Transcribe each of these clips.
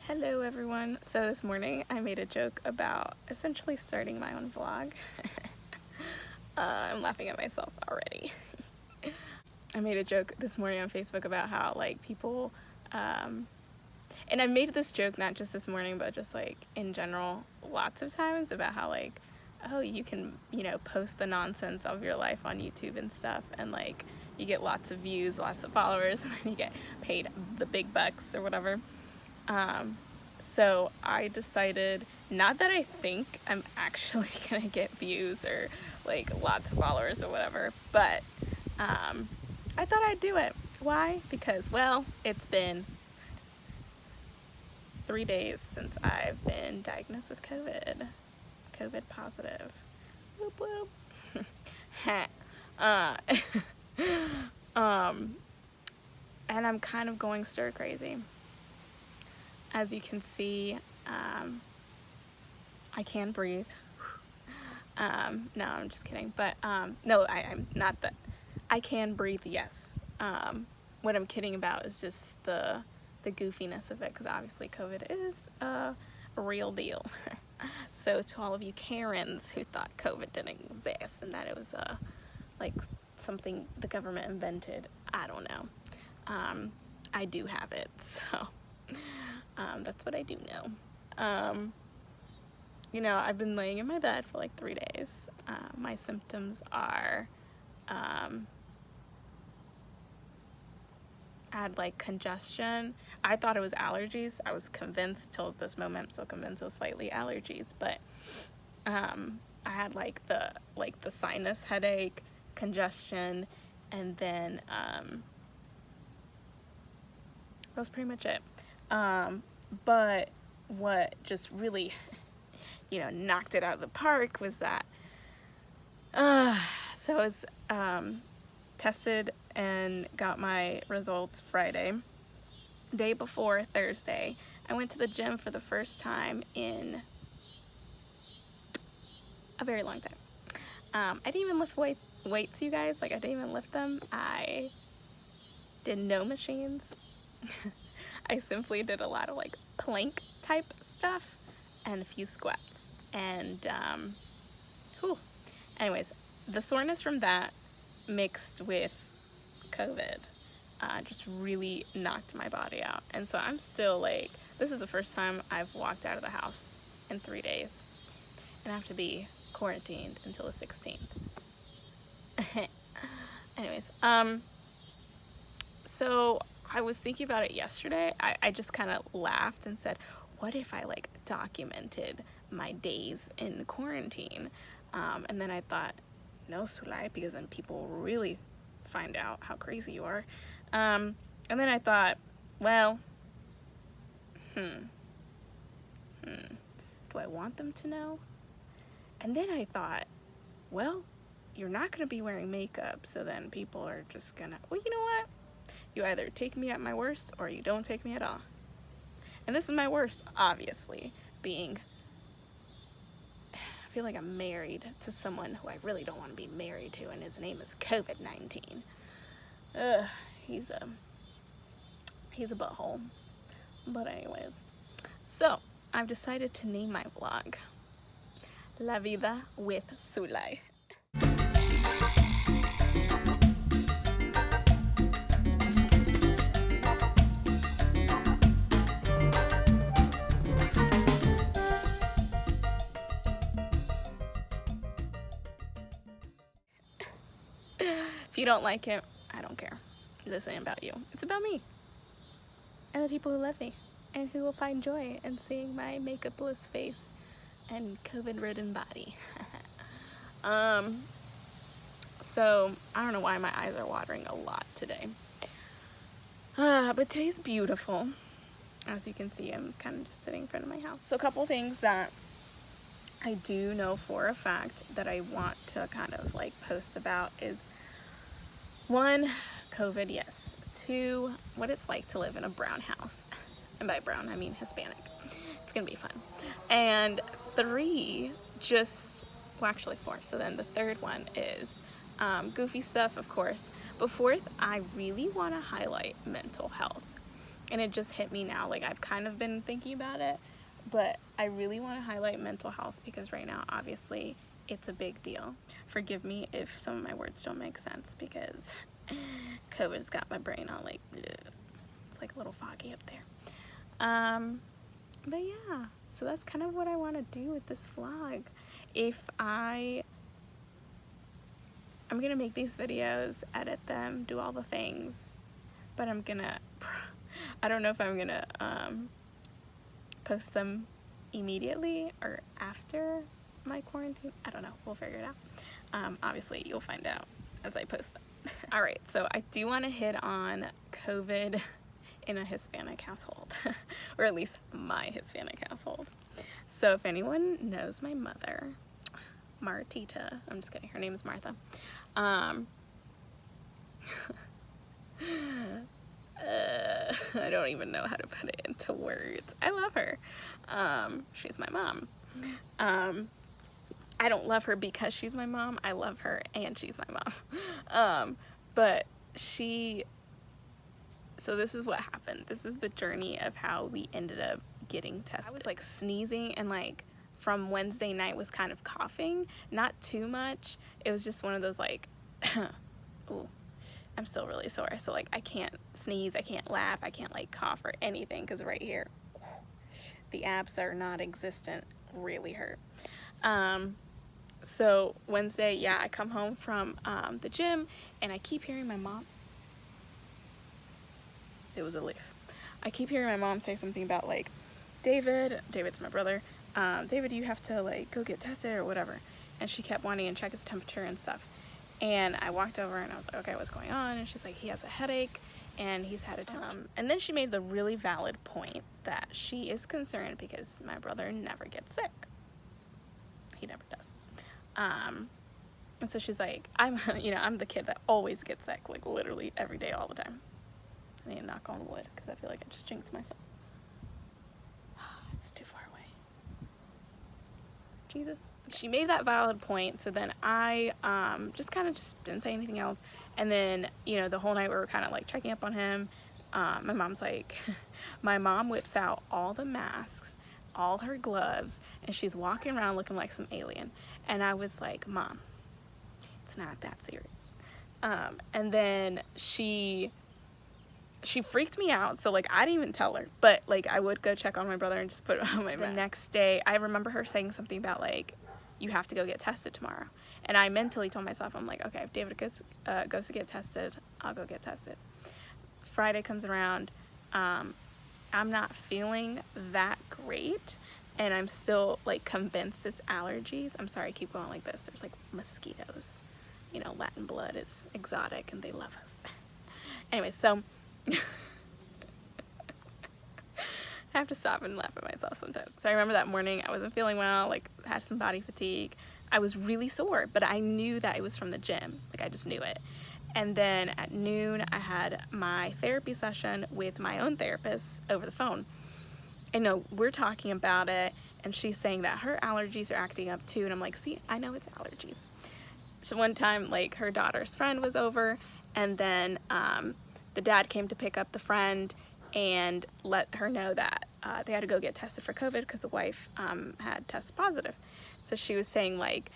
Hello everyone. So this morning I made a joke about essentially starting my own vlog. I'm laughing at myself already. I made a joke this morning on Facebook about how like people, and I made this joke not just this morning but just like in general lots of times about how like, oh, you can, post the nonsense of your life on YouTube and stuff and like you get lots of views, lots of followers, and then you get paid the big bucks or whatever. So I decided, not that I think I'm actually gonna get views or like lots of followers or whatever, but I thought I'd do it. Why? Because, well, it's been 3 days since I've been diagnosed with COVID positive. Whoop whoop. uh, and I'm kind of going stir crazy. As you can see, I can breathe. No, I'm just kidding. But no, I'm not that. I can breathe, yes. What I'm kidding about is just the goofiness of it, because obviously COVID is a real deal. So to all of you Karens who thought COVID didn't exist and that it was like something the government invented, I don't know. I do have it, so that's what I do know. I've been laying in my bed for like 3 days. My symptoms are, I had like congestion. I thought it was allergies. I was convinced till this moment, I'm still convinced it was slightly allergies, but I had like the sinus headache, congestion, and then that was pretty much it. But what just really knocked it out of the park was that so I was tested and got my results Friday. Day before Thursday, I went to the gym for the first time in a very long time. I didn't even lift weights, you guys. Like, I didn't even lift them. I did no machines. I simply did a lot of like plank type stuff and a few squats. And anyways, the soreness from that mixed with COVID just really knocked my body out. And so I'm still like, this is the first time I've walked out of the house in 3 days, and I have to be quarantined until the 16th. Anyways, so I was thinking about it yesterday. I just kind of laughed and said, what if I like documented my days in quarantine? And then I thought, no, Sulai, because then people really find out how crazy you are. And then I thought, well, do I want them to know? And then I thought, well, you're not gonna be wearing makeup, so then people are just gonna, well, you know what? You either take me at my worst or you don't take me at all. And this is my worst, obviously, being, I feel like I'm married to someone who I really don't want to be married to, and his name is COVID-19. He's a butthole. But anyways, so I've decided to name my vlog La Vida with Sulai. If you don't like it, I don't care. This ain't about you. It's about me and the people who love me and who will find joy in seeing my makeupless face and COVID-ridden body. So I don't know why my eyes are watering a lot today. But today's beautiful. As you can see, I'm kind of just sitting in front of my house. So a couple things that I do know for a fact that I want to kind of like post about is, 1, COVID, yes. 2, what it's like to live in a brown house. And by brown, I mean Hispanic. It's gonna be fun. And 3, well, actually 4. So then the third one is goofy stuff, of course. But 4th, I really want to highlight mental health. and it just hit me now. Like, I've kind of been thinking about it, but I really want to highlight mental health because right now, obviously, it's a big deal. Forgive me if some of my words don't make sense because COVID's got my brain all like, ugh. It's like a little foggy up there. But yeah, so that's kind of what I want to do with this vlog. I'm gonna make these videos, edit them, do all the things, but I don't know if I'm gonna post them immediately or after my quarantine. I don't know, we'll figure it out. Obviously you'll find out as I post them. All right, so I do want to hit on COVID in a Hispanic household, or at least my Hispanic household. So if anyone knows my mother, Martita, I'm just kidding, her name is Martha. I don't even know how to put it into words. I love her. She's my mom. I don't love her because she's my mom. I love her and she's my mom. So this is what happened. This is the journey of how we ended up getting tested. I was like sneezing and like from Wednesday night was kind of coughing. Not too much. It was just one of those like, ooh, I'm still really sore. So like I can't sneeze, I can't laugh, I can't like cough or anything because right here, the abs are not existent, really hurt. So Wednesday, yeah, I come home from the gym and I keep hearing my mom. It was a leaf. I keep hearing my mom say something about like, David's my brother, David, you have to like go get tested or whatever. And she kept wanting to check his temperature and stuff. And I walked over and I was like, okay, what's going on? And she's like, he has a headache and he's had a temperature. And then she made the really valid point that she is concerned because my brother never gets sick. He never does. And so she's like, I'm the kid that always gets sick, like literally every day, all the time. I need to knock on wood because I feel like I just jinxed myself. It's too far away. Jesus. She made that valid point, so then I just didn't say anything else. And then, the whole night we were kind of like checking up on him. My mom's like, my mom whips out all the masks, all her gloves, and she's walking around looking like some alien. And I was like, Mom, it's not that serious. And then she freaked me out, so like I didn't even tell her, but like I would go check on my brother and just put it on my bed. The next day I remember her saying something about like, you have to go get tested tomorrow. And I mentally told myself, I'm like, okay, if David goes to get tested, I'll go get tested. Friday comes around, I'm not feeling that great, and I'm still like convinced it's allergies. I'm sorry I keep going like this. There's like mosquitoes. Latin blood is exotic and they love us. Anyway, so I have to stop and laugh at myself sometimes. So I remember that morning I wasn't feeling well, like had some body fatigue. I was really sore, but I knew that it was from the gym. Like I just knew it. And then at noon I had my therapy session with my own therapist over the phone. And we're talking about it and she's saying that her allergies are acting up too. And I'm like, see, I know it's allergies. So one time like her daughter's friend was over and then the dad came to pick up the friend and let her know that they had to go get tested for COVID because the wife had tested positive. So she was saying like,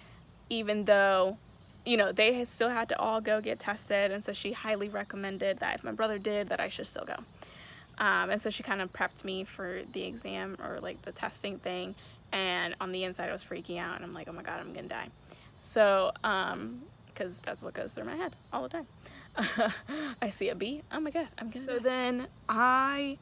even though, they had still had to all go get tested, and so she highly recommended that if my brother did, that I should still go. And so she kind of prepped me for the exam or like the testing thing, and on the inside I was freaking out and I'm like, oh my God, I'm gonna die. So, because that's what goes through my head all the time. I see a bee, oh my God, I'm gonna die. So then my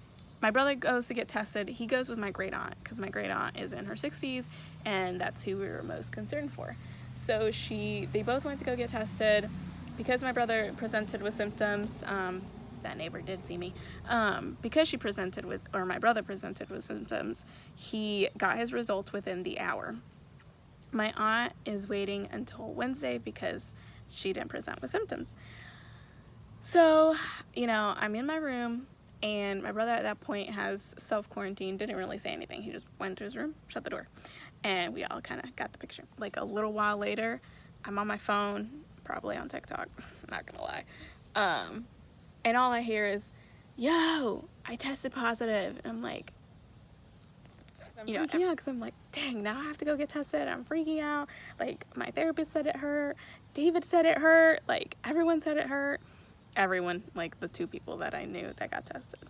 brother goes to get tested. He goes with my great aunt because my great aunt is in her 60s and that's who we were most concerned for. So they both went to go get tested. Because my brother presented with symptoms, that neighbor did see me, because my brother presented with symptoms, he got his results within the hour. My aunt is waiting until Wednesday because she didn't present with symptoms. So, I'm in my room, and my brother at that point has self-quarantined, didn't really say anything. He just went to his room, shut the door, and we all kind of got the picture. Like a little while later, I'm on my phone, probably on TikTok, not gonna lie, and all I hear is, yo, I tested positive. And I'm like, you know, freaking out because I'm like, dang, now I have to go get tested. I'm freaking out. Like, my therapist said it hurt. David said it hurt. Like, everyone said it hurt. Everyone, like the 2 people that I knew that got tested.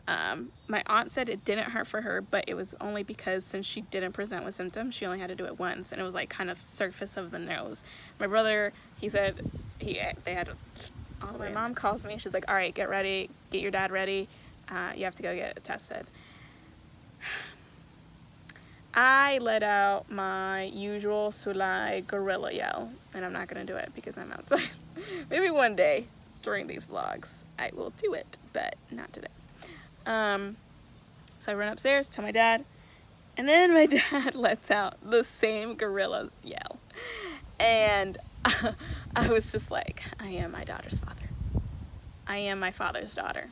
My aunt said it didn't hurt for her, but it was only because since she didn't present with symptoms, she only had to do it once, and it was like kind of surface of the nose. My brother, he said they had all the way. My mom calls me. She's like, all right, get ready. Get your dad ready. You have to go get tested. I let out my usual Sulai gorilla yell, and I'm not going to do it because I'm outside. Maybe one day during these vlogs I will do it, but not today. So I run upstairs, tell my dad, and then my dad lets out the same gorilla yell. And I was just like, I am my daughter's father. I am my father's daughter.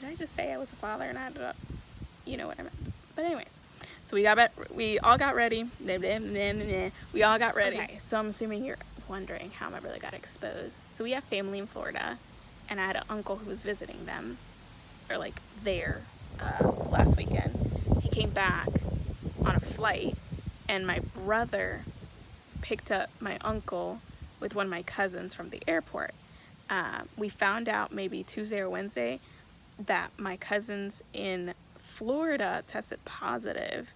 Did I just say I was a father and I ended up, you know what I meant. But anyways, so we all got ready. We all got ready. Okay, so I'm assuming you're wondering how my brother got exposed. So we have family in Florida, and I had an uncle who was visiting them, or like there, last weekend. He came back on a flight, and my brother picked up my uncle with one of my cousins from the airport. We found out maybe Tuesday or Wednesday that my cousins in Florida tested positive.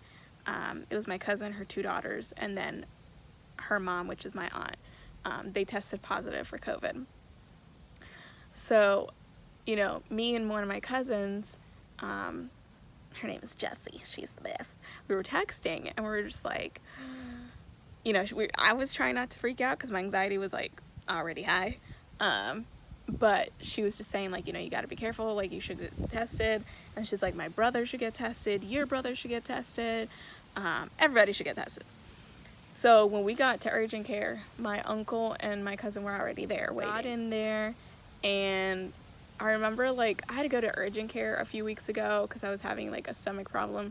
It was my cousin, her 2 daughters, and then her mom, which is my aunt. They tested positive for COVID. So, you know, me and one of my cousins, her name is Jessie, she's the best, we were texting, and we were just like, you know, I was trying not to freak out because my anxiety was like already high. But she was just saying, like, you know, you got to be careful, like, you should get tested. And she's like, my brother should get tested, your brother should get tested, everybody should get tested. So when we got to urgent care, my uncle and my cousin were already there waiting. Got in there, and I remember, like, I had to go to urgent care a few weeks ago because I was having, like, a stomach problem.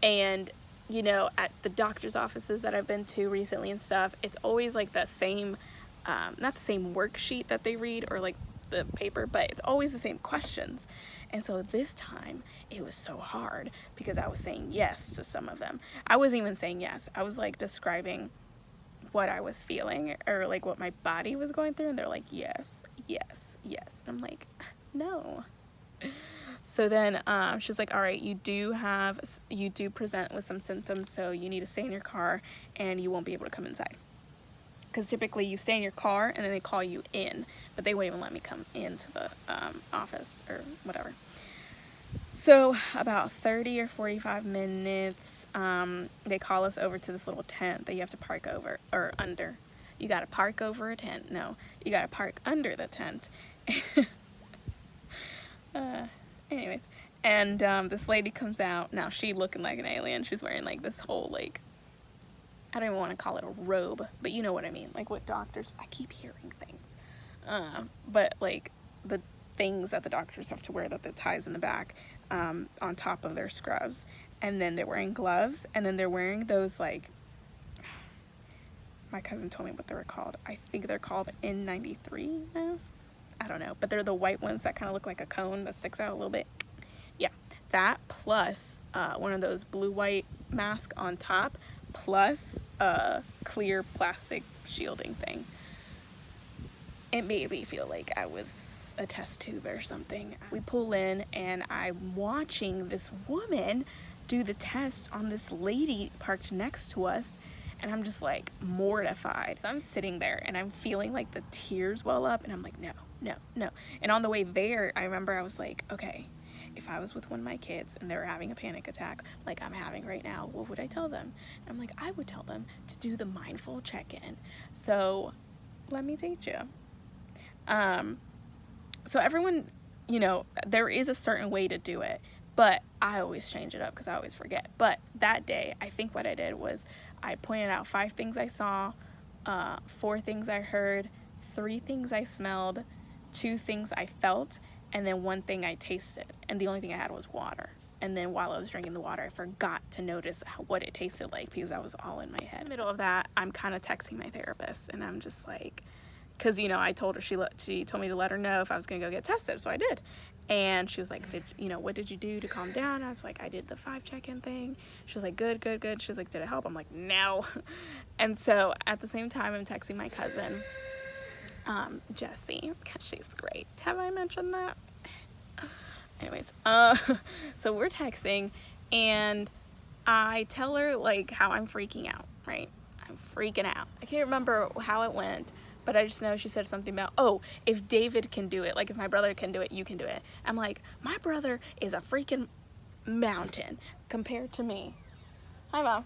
And, you know, at the doctor's offices that I've been to recently and stuff, it's always, like, the same, not the same worksheet that they read or, like, the paper, but it's always the same questions. And so this time it was so hard because I was saying yes to some of them. I wasn't even saying yes. I was like describing what I was feeling or like what my body was going through, and they're like, yes, yes, yes. And I'm like, no. So then she's like, all right, you do present with some symptoms, so you need to stay in your car and you won't be able to come inside. Because typically you stay in your car and then they call you in, but they wouldn't even let me come into the office or whatever. So about 30 or 45 minutes, they call us over to this little tent that you have to park over or under. You got to park over a tent. No, you got to park under the tent. Anyways, and this lady comes out. Now she looking like an alien. She's wearing like this whole like, I don't even want to call it a robe, but you know what I mean. Like what doctors, I keep hearing things. But like the things that the doctors have to wear that the ties in the back on top of their scrubs. And then they're wearing gloves. And then they're wearing those like, my cousin told me what they were called. I think they're called N93 masks. I don't know. But they're the white ones that kind of look like a cone that sticks out a little bit. Yeah, that plus one of those blue-white masks on top, plus a clear plastic shielding thing. It made me feel like I was a test tube or something. We pull in and I'm watching this woman do the test on this lady parked next to us, and I'm just like mortified. So I'm sitting there and I'm feeling like the tears well up, and I'm like, no, no, no. And on the way there, I remember I was like, okay, if I was with one of my kids and they were having a panic attack like I'm having right now, what would I tell them? And I'm like, I would tell them to do the mindful check-in. So let me teach you. So everyone, you know, there is a certain way to do it, but I always change it up because I always forget. But that day, I think what I did was I pointed out 5 things I saw, 4 things I heard, 3 things I smelled, 2 things I felt, and then 1 thing I tasted. And the only thing I had was water. And then while I was drinking the water, I forgot to notice what it tasted like because I was all in my head. In the middle of that, I'm kind of texting my therapist, and I'm just like, because, you know, I told her, she told me to let her know if I was going to go get tested, so I did. And she was like, what did you do to calm down? I was like, I did the 5 check-in thing. She was like, good. She was like, did it help? I'm like, no. And so at the same time, I'm texting my cousin, Jessie, because she's great. Have I mentioned that? Anyways, so we're texting, and I tell her, like, how I'm freaking out, right? I'm freaking out. I can't remember how it went, but I just know she said something about, oh, if David can do it, like, if my brother can do it, you can do it. I'm like, my brother is a freaking mountain compared to me. Hi, Mom.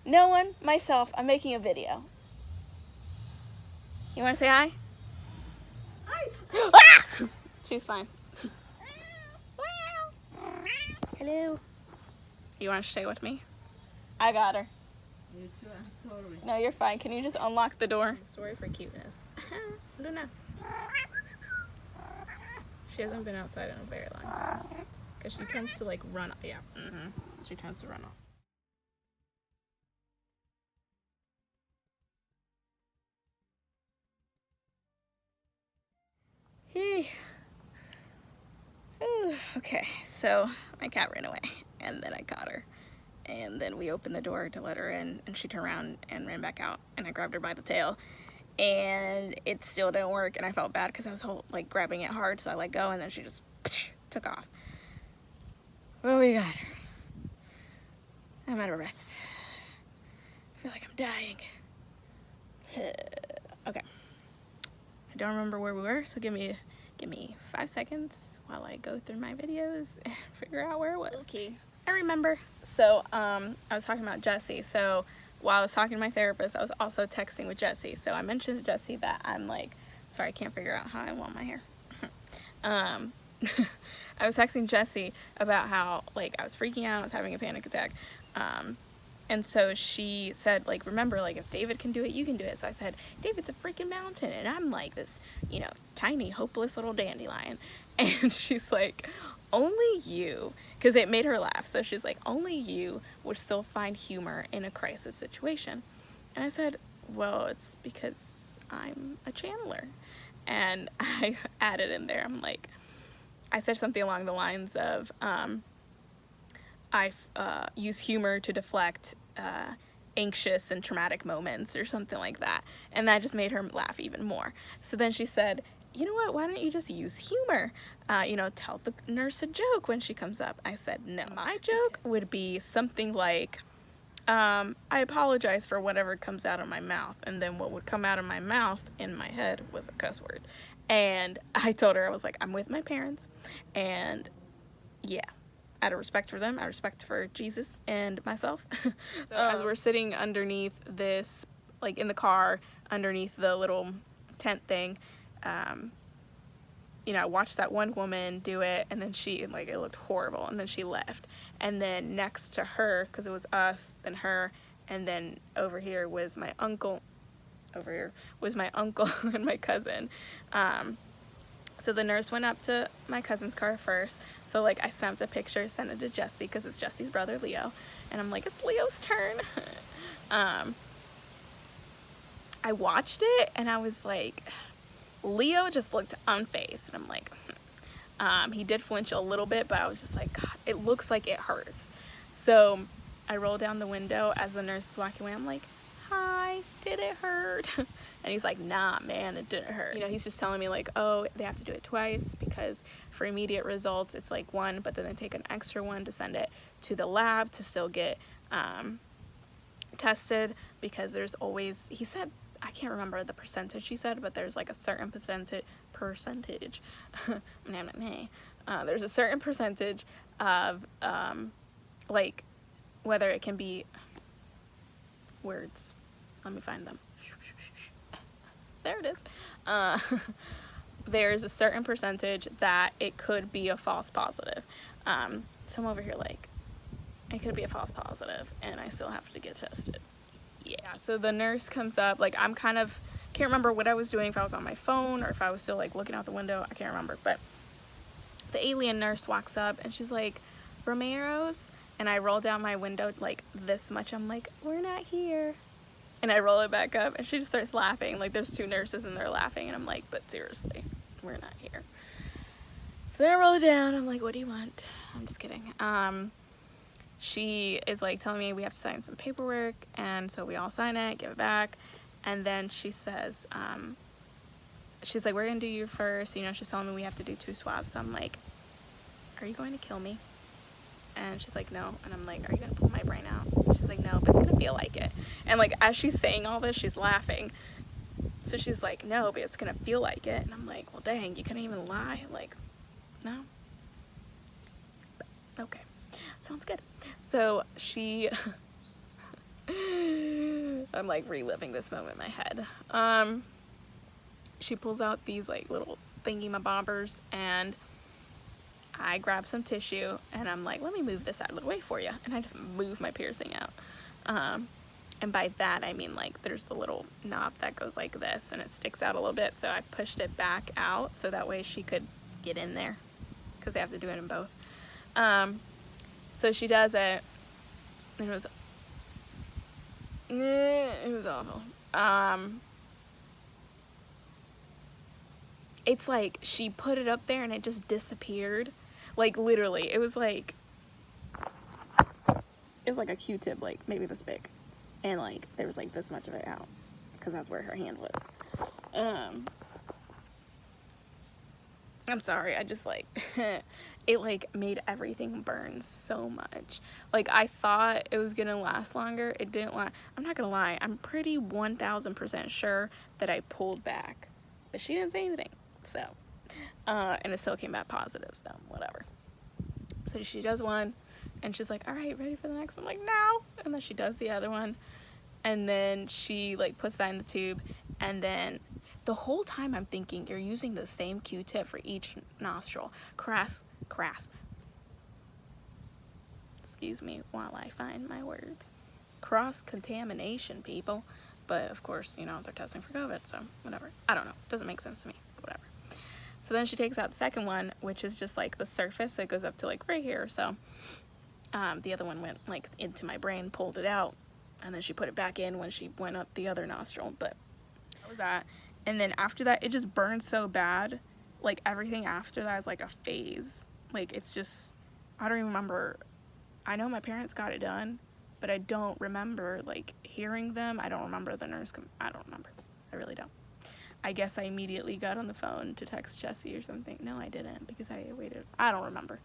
No one, myself. I'm making a video. You want to say hi? Hi. Ah! She's fine. Hello. You want to stay with me? I got her. You too, I'm sorry. No, you're fine. Can you just unlock the door? Sorry for cuteness. Luna. She hasn't been outside in a very long time. Because she tends to, like, run. Yeah. She tends to run off. Hey. Okay, so my cat ran away, and then I caught her. And then we opened the door to let her in, and she turned around and ran back out, and I grabbed her by the tail, and it still didn't work, and I felt bad because I was like grabbing it hard, so I let go, and then she just took off. Well, we got her. I'm out of breath. I feel like I'm dying. Okay. I don't remember where we were, so give me 5 seconds while I go through my videos and figure out where it was. Okay. I remember. So, I was talking about Jessie. So, while I was talking to my therapist, I was also texting with Jessie. So, I mentioned to Jessie that I'm like, sorry, I can't figure out how I want my hair. I was texting Jessie about how, like, I was freaking out, I was having a panic attack. And so she said, like, remember, like, if David can do it, you can do it. So I said, David's a freaking mountain, and I'm like this, you know, tiny, hopeless little dandelion. And she's like, only you, because it made her laugh. So she's like, only you would still find humor in a crisis situation. And I said, well, it's because I'm a channeler. And I added in there, I'm like, I said something along the lines of, I use humor to deflect anxious and traumatic moments or something like that. And that just made her laugh even more. So then she said, you know what, why don't you just use humor? You know, tell the nurse a joke when she comes up. I said, no. My joke would be something like, I apologize for whatever comes out of my mouth. And then what would come out of my mouth in my head was a cuss word. And I told her, I was like, I'm with my parents. And yeah, out of respect for them, out of respect for Jesus and myself. So as we're sitting underneath this, like in the car, underneath the little tent thing, you know, I watched that one woman do it, and then she, like, it looked horrible, and then she left. And then next to her, because it was us, then her, and then over here was my uncle, and my cousin. So the nurse went up to my cousin's car first. So, like, I snapped a picture, sent it to Jessie, because it's Jessie's brother, Leo. And I'm like, it's Leo's turn. I watched it, and I was like, Leo just looked unfazed. And I'm like, he did flinch a little bit, but I was just like, God, it looks like it hurts. So I roll down the window as the nurse is walking away. I'm like, hi, did it hurt? And he's like, nah, man, it didn't hurt. You know, he's just telling me, like, oh, they have to do it twice because for immediate results, it's like 1, but then they take an extra 1 to send it to the lab to still get tested, because there's always, he said, I can't remember the percentage he said, but there's like a certain percentage, there's a certain percentage of, like, whether it can be words, let me find them. There it is. There's a certain percentage that it could be a false positive. So I'm over here like, it could be a false positive, and I still have to get tested. Yeah, so the nurse comes up, like, I'm kind of, can't remember what I was doing, if I was on my phone or if I was still, like, looking out the window, I can't remember, but the alien nurse walks up, and she's like, Romero's, and I roll down my window, like, this much, I'm like, we're not here. And I roll it back up, and she just starts laughing. Like, there's two nurses, and they're laughing, and I'm like, but seriously, we're not here. So then I roll it down. I'm like, what do you want? I'm just kidding. She is like telling me we have to sign some paperwork, and so we all sign it, give it back, and then she says, she's like, we're gonna do you first. You know, she's telling me we have to do 2 swabs. So I'm like, are you going to kill me? And she's like, no. And I'm like, are you gonna pull my brain out? And she's like, no, but it's gonna feel like it. And like, as she's saying all this, she's laughing. So she's like, no, but it's gonna feel like it. And I'm like, well, dang, you couldn't even lie. Like, no. Okay, sounds good. So she, I'm like reliving this moment in my head. She pulls out these like little thingy-mabobbers, and I grab some tissue, and I'm like, let me move this out of the way for you. And I just move my piercing out. And by that, I mean like there's the little knob that goes like this, and it sticks out a little bit. So I pushed it back out so that way she could get in there, because they have to do it in both. So she does it, and it was awful. It's like she put it up there and it just disappeared. Like literally, it was like a Q-tip, like maybe this big, and like there was like this much of it out, because that's where her hand was. I'm sorry, I just like it like made everything burn so much. Like I thought it was gonna last longer. It didn't last. I'm not gonna lie, I'm pretty 1000% sure that I pulled back, but she didn't say anything. So and it still came back positive, so whatever. So she does one, and she's like, all right, ready for the next one? I'm like, no. And then she does the other one, and then she like puts that in the tube, and then the whole time I'm thinking, you're using the same Q-tip for each nostril. Crass. Excuse me while I find my words. Cross-contamination, people. But of course, you know, they're testing for COVID, so whatever. I don't know. Doesn't make sense to me. Whatever. So then she takes out the second one, which is just like the surface. So it goes up to like right here or so. The other one went like into my brain, pulled it out, and then she put it back in when she went up the other nostril. But that was that. And then after that, it just burned so bad. Like everything after that is like a phase. Like it's just, I don't even remember. I know my parents got it done, but I don't remember like hearing them. I don't remember the nurse I don't remember. I really don't. I guess I immediately got on the phone to text Jessie or something. No, I didn't, because I waited. I don't remember.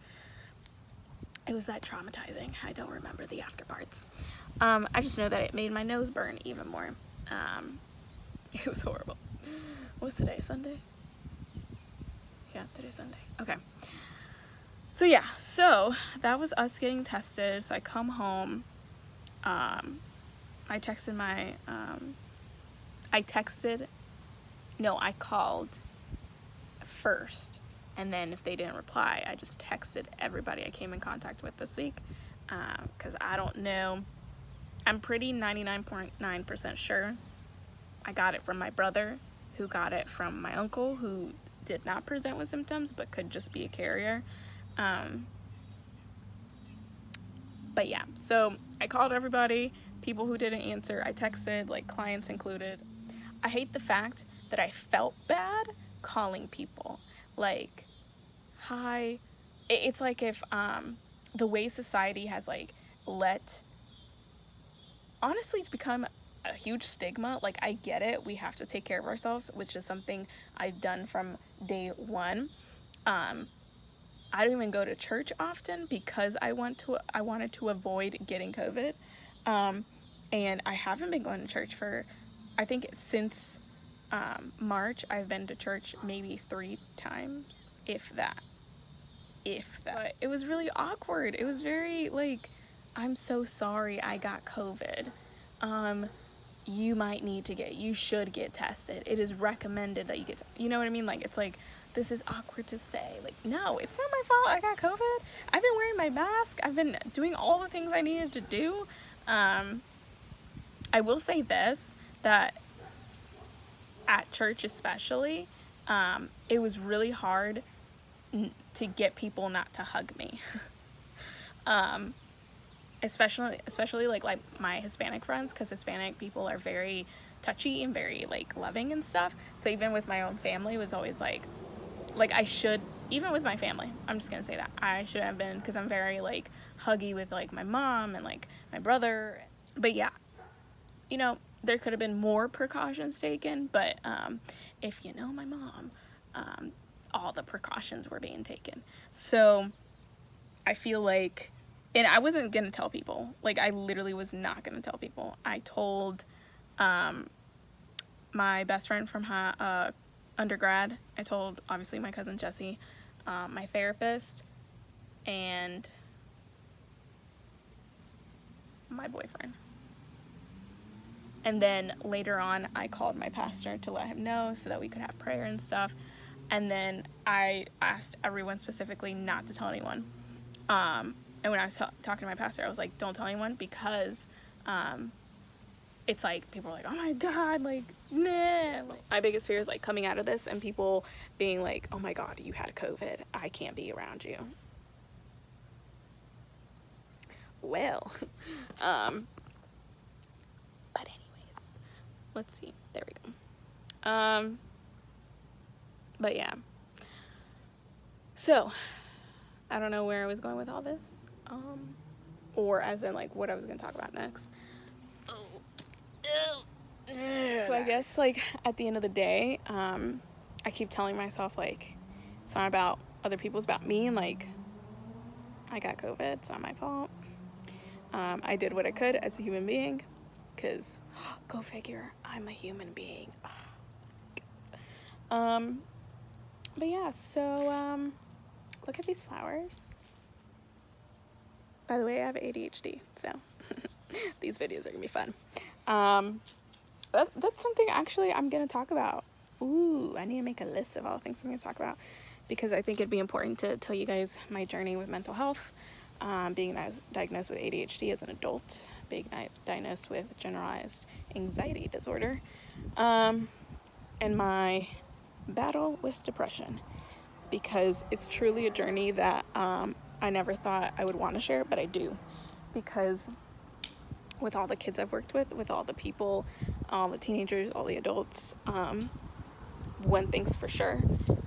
It was that traumatizing. I don't remember the after parts. I just know that it made my nose burn even more. It was horrible. What's today? Sunday? Yeah, today's Sunday. Okay. So yeah, so that was us getting tested. So I come home. I called first, and then if they didn't reply, I just texted everybody I came in contact with this week, because I don't know. I'm pretty 99.9% sure I got it from my brother, who got it from my uncle, who did not present with symptoms but could just be a carrier. But yeah, so I called everybody, people who didn't answer, I texted, like clients included. I hate the fact that I felt bad calling people. Like, hi. It's like if the way society has like honestly, it's become a huge stigma. Like, I get it, we have to take care of ourselves, which is something I've done from day one. I don't even go to church often because I wanted to avoid getting COVID. And I haven't been going to church for, I think since March. I've been to church maybe 3 times, if that. But it was really awkward. It was very like, I'm so sorry I got COVID. You should get tested. It is recommended that you get, you know what I mean? Like, it's like, this is awkward to say. Like, no, it's not my fault I got COVID. I've been wearing my mask. I've been doing all the things I needed to do. I will say this, that at church especially, it was really hard to get people not to hug me. especially like my Hispanic friends, because Hispanic people are very touchy and very like loving and stuff. So even with my own family, it was always like I should, even with my family, I'm just gonna say that I should have been, because I'm very like huggy with like my mom and like my brother. But yeah, you know, there could have been more precautions taken, but if you know my mom, all the precautions were being taken. So I feel like, and I wasn't gonna tell people, like I literally was not gonna tell people. I told my best friend from undergrad, I told obviously my cousin Jessie, my therapist, and my boyfriend. And then later on, I called my pastor to let him know so that we could have prayer and stuff. And then I asked everyone specifically not to tell anyone. And when I was talking to my pastor, I was like, don't tell anyone, because it's like people are like, oh my God, like, nah. My biggest fear is like coming out of this and people being like, oh my God, you had COVID. I can't be around you. Well, but anyways, let's see. There we go. But yeah. So, I don't know where I was going with all this. Or as in like what I was going to talk about next. So I guess like at the end of the day, I keep telling myself like it's not about other people, it's about me, and like I got COVID, it's not my fault. I did what I could as a human being, because go figure, I'm a human being. But yeah, so look at these flowers. By the way, I have ADHD, so these videos are gonna be fun. That's something actually I'm gonna talk about. Ooh, I need to make a list of all the things I'm gonna talk about, because I think it'd be important to tell you guys my journey with mental health, being diagnosed with ADHD as an adult, being diagnosed with generalized anxiety disorder, and my battle with depression, because it's truly a journey that I never thought I would want to share, but I do, because with all the kids I've worked with all the people, all the teenagers, all the adults, one thing's for sure,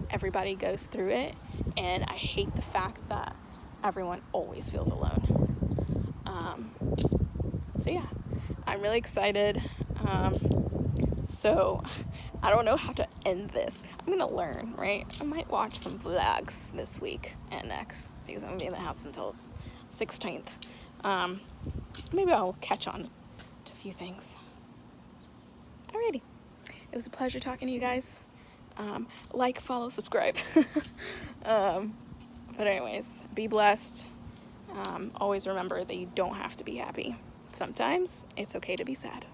everybody goes through it, and I hate the fact that everyone always feels alone. So yeah, I'm really excited. So I don't know how to end this. I'm gonna learn, right? I might watch some vlogs this week and next, because I'm gonna be in the house until 16th. Maybe I'll catch on to a few things. Alrighty. It was a pleasure talking to you guys. Like, follow, subscribe. But anyways, be blessed. Always remember that you don't have to be happy. Sometimes it's okay to be sad.